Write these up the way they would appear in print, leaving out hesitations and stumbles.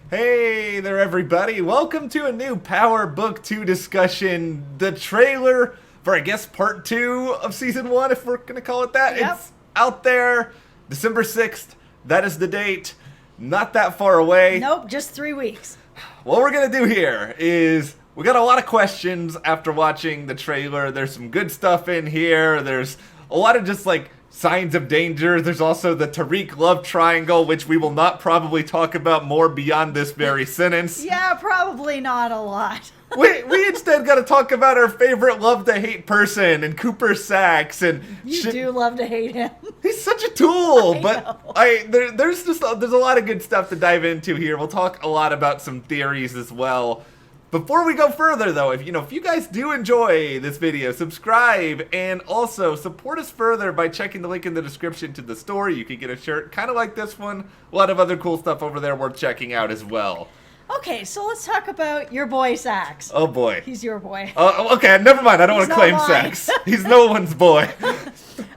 Hey there, everybody. Welcome to a new Power Book 2 discussion. The trailer for, I guess, part 2 of Season 1, if we're going to call it that. Yep. It's out there, December 6th. That is the date. Not that far away. Nope, just 3 weeks. What we're going to do here is we got a lot of questions after watching the trailer. There's some good stuff in here. There's a lot of just like signs of danger. There's also the Tariq love triangle, which we will not probably talk about more beyond this very sentence. Yeah, probably not a lot. We instead got to talk about our favorite love to hate person and Cooper Saxe and You do love to hate him. He's such a tool, I know. there's a lot of good stuff to dive into here. We'll talk a lot about some theories as well. Before we go further, though, if you guys do enjoy this video, subscribe and also support us further by checking the link in the description to the store. You can get a shirt kind of like this one. A lot of other cool stuff over there worth checking out as well. Okay, so let's talk about your boy Saxe. Oh boy. He's your boy. Okay, never mind. I don't want to claim not mine. Saxe. He's no one's boy.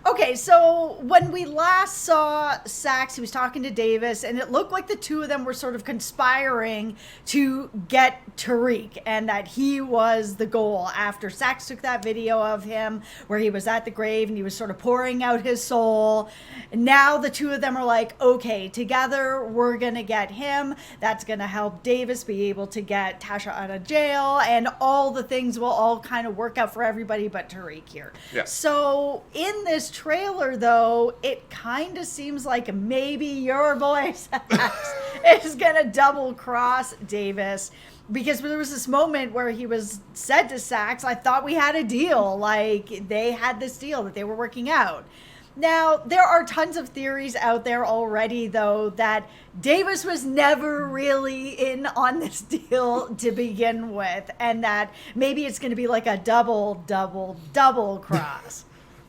Okay, so when we last saw Saxe, he was talking to Davis, and it looked like the two of them were sort of conspiring to get Tariq, and that he was the goal after Saxe took that video of him where he was at the grave and he was sort of pouring out his soul. And now the two of them are like, okay, together we're going to get him. That's going to help Davis be able to get Tasha out of jail, and all the things will all kind of work out for everybody but Tariq here. Yeah. So in this trailer, though, it kind of seems like maybe your boy Saxe is gonna double cross Davis, because there was this moment where he was said to Saxe, I thought we had a deal, like they had this deal that they were working out. Now, there are tons of theories out there already, though, that Davis was never really in on this deal to begin with, and that maybe it's going to be like a double cross.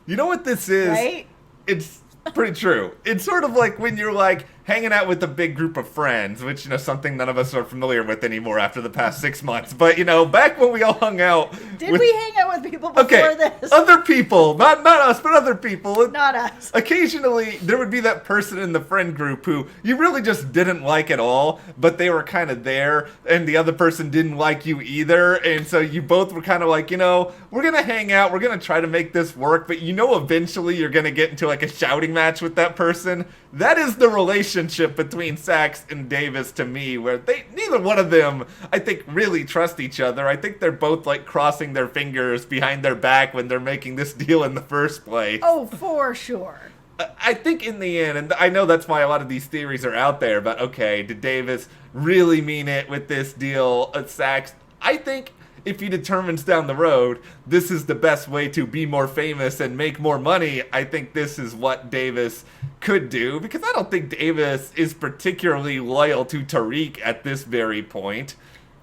You know what this is? Right? It's pretty true. It's sort of like when you're like hanging out with a big group of friends, which, something none of us are familiar with anymore after the past 6 months. But, back when we all hung out. Did we hang out with people before this? Other people. Not us, but other people. Not us. Occasionally, there would be that person in the friend group who you really just didn't like at all, but they were kind of there, and the other person didn't like you either. And so you both were kind of like, we're going to hang out. We're going to try to make this work. But eventually you're going to get into like a shouting match with that person. That is the relationship between Saxe and Davis to me, where neither one of them, I think, really trust each other. I think they're both like crossing their fingers behind their back when they're making this deal in the first place. Oh, for sure. I think in the end, and I know that's why a lot of these theories are out there, but okay, did Davis really mean it with this deal at Saxe? I think if he determines down the road this is the best way to be more famous and make more money, I think this is what Davis could do, because I don't think Davis is particularly loyal to Tariq at this very point.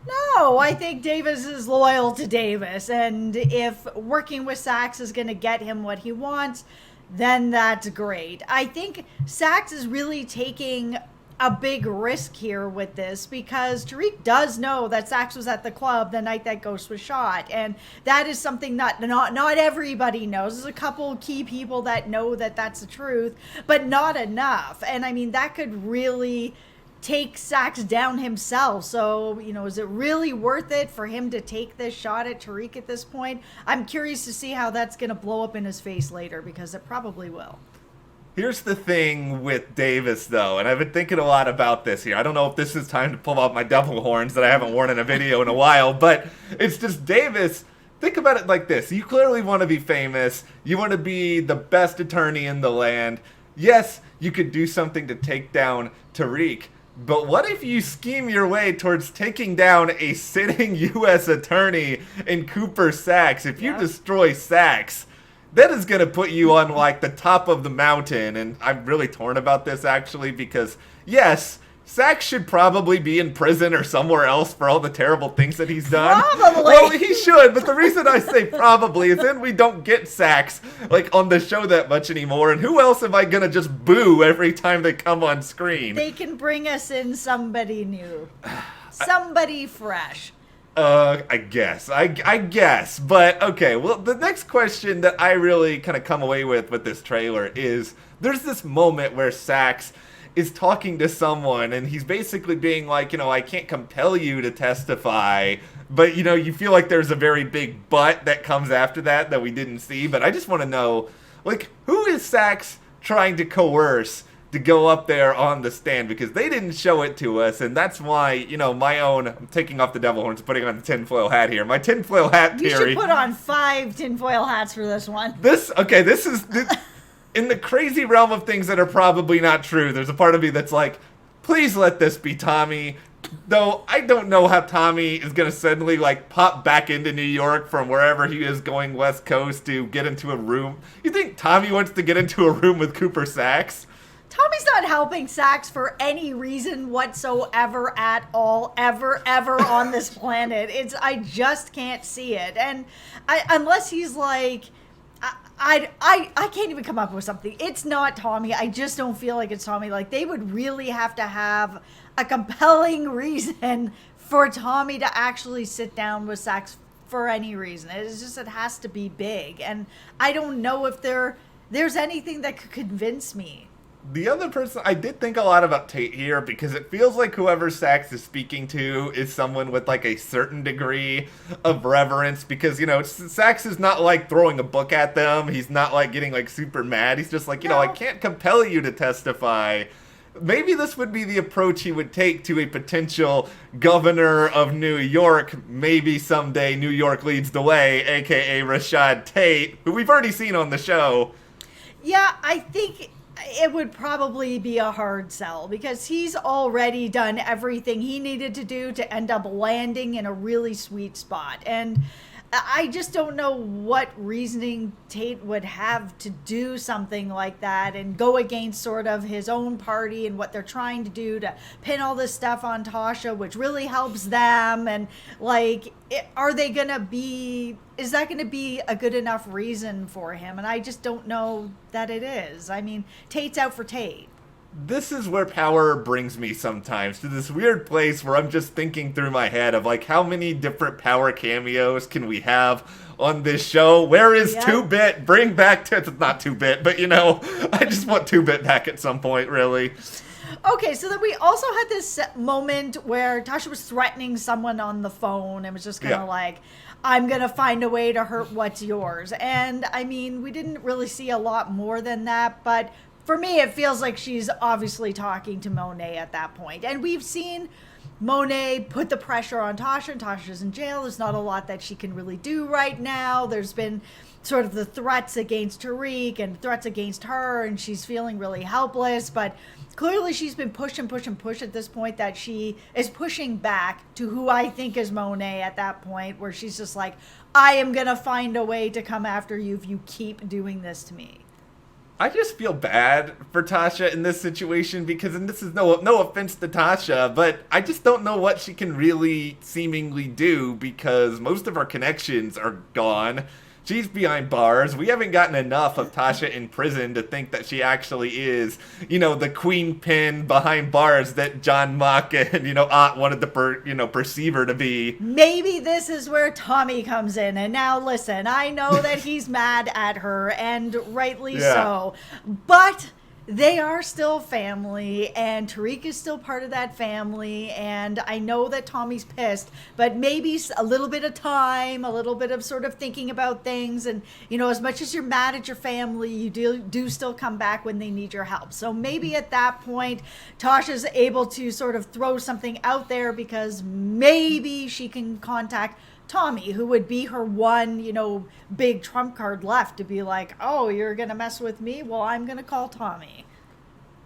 No, I think Davis is loyal to Davis, and if working with Saxe is going to get him what he wants, then that's great. I think Saxe is really taking a big risk here with this, because Tariq does know that Saxe was at the club the night that Ghost was shot, and that is something that not everybody knows. There's a couple key people that know that that's the truth, but not enough. And I mean, that could really take Saxe down himself. So, is it really worth it for him to take this shot at Tariq at this point? I'm curious to see how that's going to blow up in his face later, because it probably will. Here's the thing with Davis, though, and I've been thinking a lot about this here. I don't know if this is time to pull out my devil horns that I haven't worn in a video in a while, but it's just Davis. Think about it like this. You clearly want to be famous. You want to be the best attorney in the land. Yes, you could do something to take down Tariq, but what if you scheme your way towards taking down a sitting U.S. attorney in Cooper Saxe? If you destroy Saxe, that is going to put you on, like, the top of the mountain. And I'm really torn about this, actually, because, yes, Saxe should probably be in prison or somewhere else for all the terrible things that he's done. Probably. Well, he should, but the reason I say probably is then we don't get Saxe, like, on the show that much anymore. And who else am I going to just boo every time they come on screen? They can bring us in somebody new. Somebody fresh. I guess. But, okay, well, the next question that I really kind of come away with this trailer is there's this moment where Saxe is talking to someone, and he's basically being like, I can't compel you to testify, but, you feel like there's a very big but that comes after that we didn't see. But I just want to know, like, who is Sax trying to coerce to go up there on the stand? Because they didn't show it to us, and that's why, I'm taking off the devil horns and putting on the tinfoil hat here. My tinfoil hat theory. You should put on 5 tinfoil hats for this one. This is... in the crazy realm of things that are probably not true, there's a part of me that's like, please let this be Tommy. Though I don't know how Tommy is going to suddenly, like, pop back into New York from wherever he is going West Coast to get into a room. You think Tommy wants to get into a room with Cooper Sax? Tommy's not helping Sax for any reason whatsoever at all, ever on this planet. I just can't see it. And unless he's like... I can't even come up with something. It's not Tommy. I just don't feel like it's Tommy. Like, they would really have to have a compelling reason for Tommy to actually sit down with Sax for any reason. It has to be big. And I don't know if there's anything that could convince me. The other person, I did think a lot about Tate here, because it feels like whoever Sax is speaking to is someone with, like, a certain degree of reverence, because, Sax is not, like, throwing a book at them. He's not, like, getting, like, super mad. He's just like, I can't compel you to testify. Maybe this would be the approach he would take to a potential governor of New York. Maybe someday New York leads the way, a.k.a. Rashad Tate, who we've already seen on the show. Yeah, I think... it would probably be a hard sell, because he's already done everything he needed to do to end up landing in a really sweet spot. And I just don't know what reasoning Tate would have to do something like that and go against sort of his own party and what they're trying to do to pin all this stuff on Tasha, which really helps them. And, like, is that going to be a good enough reason for him? And I just don't know that it is. I mean, Tate's out for Tate. This is where power brings me sometimes, to this weird place where I'm just thinking through my head of, like, how many different power cameos can we have on this show? Where is 2-Bit? Bring back it's not 2-Bit, but, I just want 2-Bit back at some point, really. Okay, so then we also had this moment where Tasha was threatening someone on the phone and was just kind of like, I'm going to find a way to hurt what's yours. And, I mean, we didn't really see a lot more than that, but... for me, it feels like she's obviously talking to Monet at that point. And we've seen Monet put the pressure on Tasha, and Tasha's in jail. There's not a lot that she can really do right now. There's been sort of the threats against Tariq and threats against her, and she's feeling really helpless. But clearly she's been push at this point, that she is pushing back to who I think is Monet at that point, where she's just like, I am going to find a way to come after you if you keep doing this to me. I just feel bad for Tasha in this situation, because, and this is no offense to Tasha, but I just don't know what she can really seemingly do, because most of her connections are gone. She's behind bars. We haven't gotten enough of Tasha in prison to think that she actually is, the queen pin behind bars that John Mock and, Ott wanted to perceive her to be. Maybe this is where Tommy comes in. And now listen, I know that he's mad at her, and rightly so. But they are still family, and Tariq is still part of that family, and I know that Tommy's pissed, but maybe a little bit of time, a little bit of sort of thinking about things, and, as much as you're mad at your family, you do still come back when they need your help. So maybe at that point, Tasha's able to sort of throw something out there, because maybe she can contact Tommy, who would be her one, big trump card left to be like, oh, you're going to mess with me? Well, I'm going to call Tommy.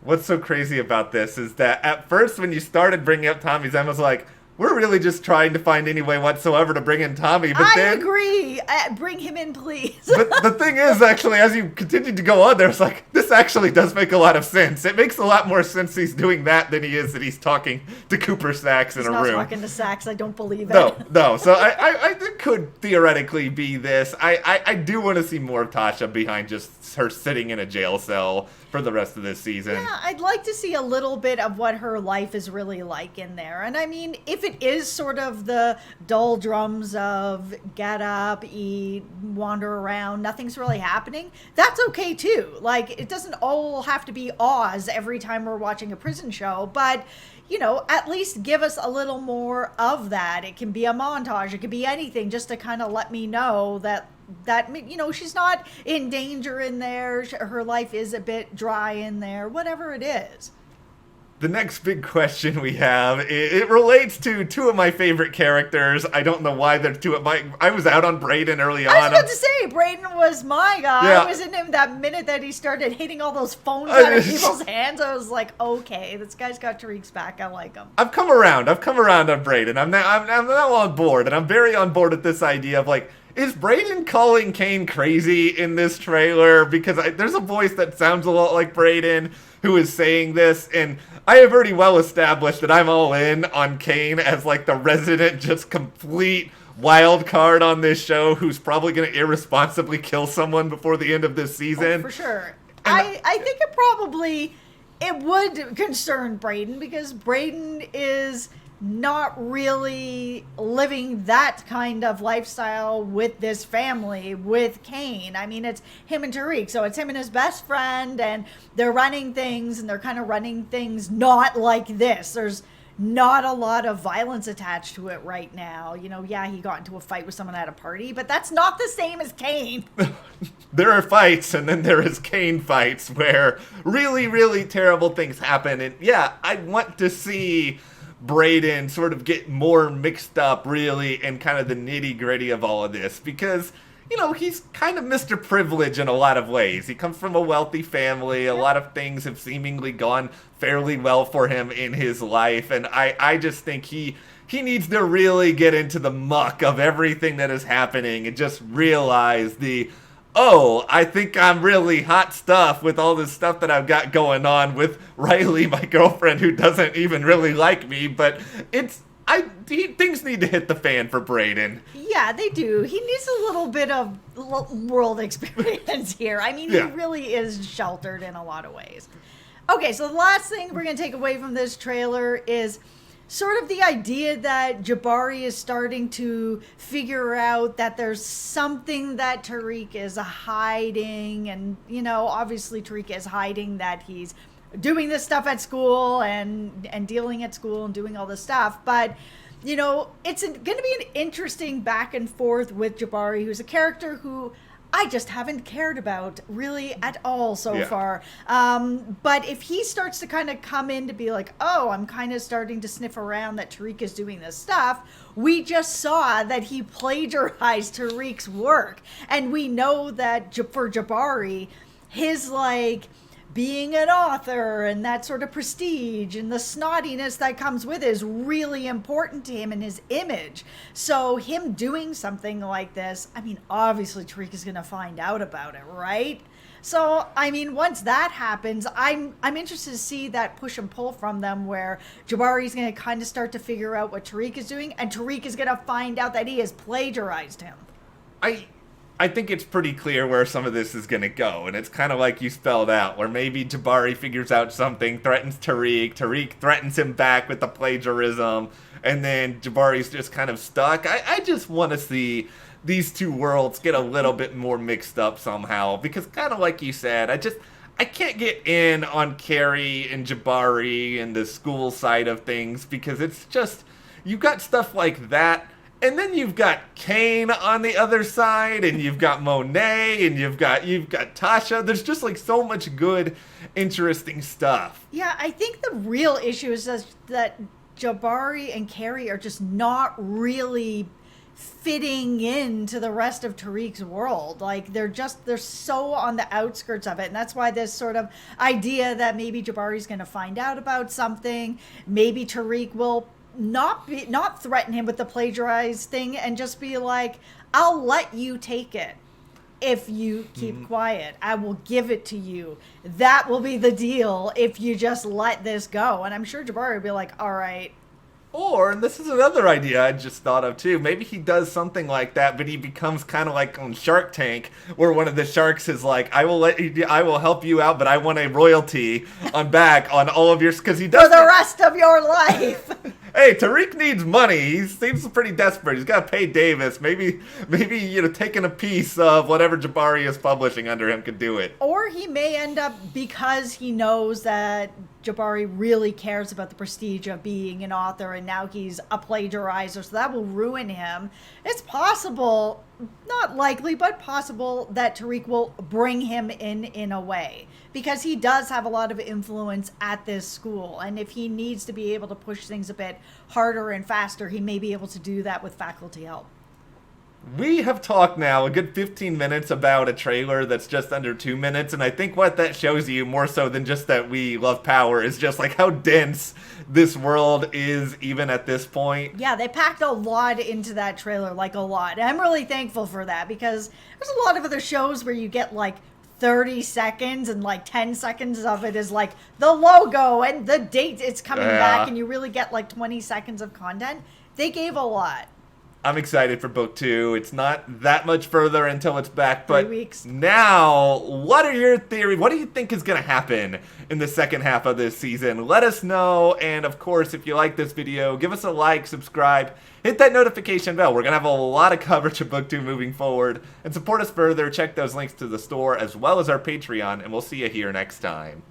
What's so crazy about this is that at first when you started bringing up Tommy's, I was like, we're really just trying to find any way whatsoever to bring in Tommy. But I agree. Bring him in, please. But the thing is, actually, as you continued to go on there, it's like, this actually does make a lot of sense. It makes a lot more sense he's doing that than he is that he's talking to Cooper Sax in a room. He's not talking to Sax. I don't believe it. No. So I it could theoretically be this. I do want to see more of Tasha behind just her sitting in a jail cell for the rest of this season. Yeah, I'd like to see a little bit of what her life is really like in there. And I mean, if it is sort of the dull drums of get up, eat, wander around, nothing's really happening, that's okay too. Like, it doesn't all have to be Oz every time we're watching a prison show, but you know, at least give us a little more of that. It can be a montage, it could be anything, just to kind of let me know that you know, she's not in danger in there, her life is a bit dry in there, whatever it is. The next big question we have, it relates to two of my favorite characters. I don't know why they're two of my... I was out on Brayden early on. I was about to say, Brayden was my guy. Yeah. I was in him that minute that he started hitting all those phones out of people's hands. I was like, okay, this guy's got Tariq's back. I like him. I've come around on Brayden. I'm now on board, and I'm very on board with this idea of, like, is Brayden calling Kane crazy in this trailer? Because there's a voice that sounds a lot like Brayden who is saying this, and I have already well established that I'm all in on Kane as like the resident just complete wild card on this show who's probably going to irresponsibly kill someone before the end of this season. Oh, for sure. I think it would concern Brayden, because Brayden is not really living that kind of lifestyle with this family, with Kane. I mean, it's him and Tariq, so it's him and his best friend, and they're running things, and they're kind of running things not like this. There's not a lot of violence attached to it right now. You know, yeah, he got into a fight with someone at a party, but that's not the same as Kane. There are fights, and then there is Kane fights where really, really terrible things happen, and yeah, I want to see Brayden sort of get more mixed up really in kind of the nitty gritty of all of this, because you know, he's kind of Mr. Privilege in a lot of ways. He comes from a wealthy family. A lot of things have seemingly gone fairly well for him in his life, and I just think he needs to really get into the muck of everything that is happening and just realize I think I'm really hot stuff with all this stuff that I've got going on with Riley, my girlfriend, who doesn't even really like me, but things need to hit the fan for Brayden. Yeah, they do. He needs a little bit of world experience here. I mean, yeah. He really is sheltered in a lot of ways. Okay, so the last thing we're going to take away from this trailer is sort of the idea that Jabari is starting to figure out that there's something that Tariq is hiding. And, you know, obviously Tariq is hiding that he's doing this stuff at school and dealing at school and doing all this stuff. But, you know, it's going to be an interesting back and forth with Jabari, who's a character who I just haven't cared about really at all so far. But if he starts to kind of come in to be like, oh, I'm kind of starting to sniff around that Tariq is doing this stuff. We just saw that he plagiarized Tariq's work. And we know that for Jabari, his like being an author and that sort of prestige and the snottiness that comes with it is really important to him and his image. So him doing something like this, I mean, obviously Tariq is going to find out about it, right? So, I mean, once that happens, I'm interested to see that push and pull from them, where Jabari's going to kind of start to figure out what Tariq is doing, and Tariq is going to find out that he has plagiarized him. I think it's pretty clear where some of this is going to go, and it's kind of like you spelled out, where maybe Jabari figures out something, threatens Tariq threatens him back with the plagiarism, and then Jabari's just kind of stuck. I just want to see these two worlds get a little bit more mixed up somehow, because kind of like you said, I can't get in on Carrie and Jabari and the school side of things, because it's just, you've got stuff like that. And then you've got Kane on the other side, and you've got Monet, and you've got Tasha. There's just like so much good, interesting stuff. Yeah, I think the real issue is that Jabari and Carrie are just not really fitting into the rest of Tariq's world. Like they're so on the outskirts of it, and that's why this sort of idea that maybe Jabari's going to find out about something, maybe Tariq will not threaten him with the plagiarized thing and just be like, I'll let you take it if you keep quiet. I will give it to you. That will be the deal if you just let this go. And I'm sure Jabari will be like, all right, Or, and this is another idea I just thought of too, maybe he does something like that, but he becomes kind of like on Shark Tank, where one of the sharks is like, I will help you out, but I want a royalty on back on all of your, because he does For the rest of your life. Hey, Tariq needs money. He seems pretty desperate. He's got to pay Davis. Maybe taking a piece of whatever Jabari is publishing under him could do it. Or he may end up, because he knows that Jabari really cares about the prestige of being an author and now he's a plagiarizer, so that will ruin him. It's possible, not likely, but possible that Tariq will bring him in a way, because he does have a lot of influence at this school, and if he needs to be able to push things a bit harder and faster, he may be able to do that with faculty help. We have talked now a good 15 minutes about a trailer that's just under 2 minutes, and I think what that shows you, more so than just that we love power, is just like how dense this world is even at this point. Yeah, they packed a lot into that trailer, like a lot. And I'm really thankful for that, because there's a lot of other shows where you get like 30 seconds and like 10 seconds of it is like the logo and the date it's coming back, and you really get like 20 seconds of content. They gave a lot. I'm excited for book 2. It's not that much further until it's back, but 3 weeks. Now, what are your theories? What do you think is going to happen in the second half of this season? Let us know, and of course, if you like this video, give us a like, subscribe, hit that notification bell. We're going to have a lot of coverage of book 2 moving forward, and support us further. Check those links to the store as well as our Patreon, and we'll see you here next time.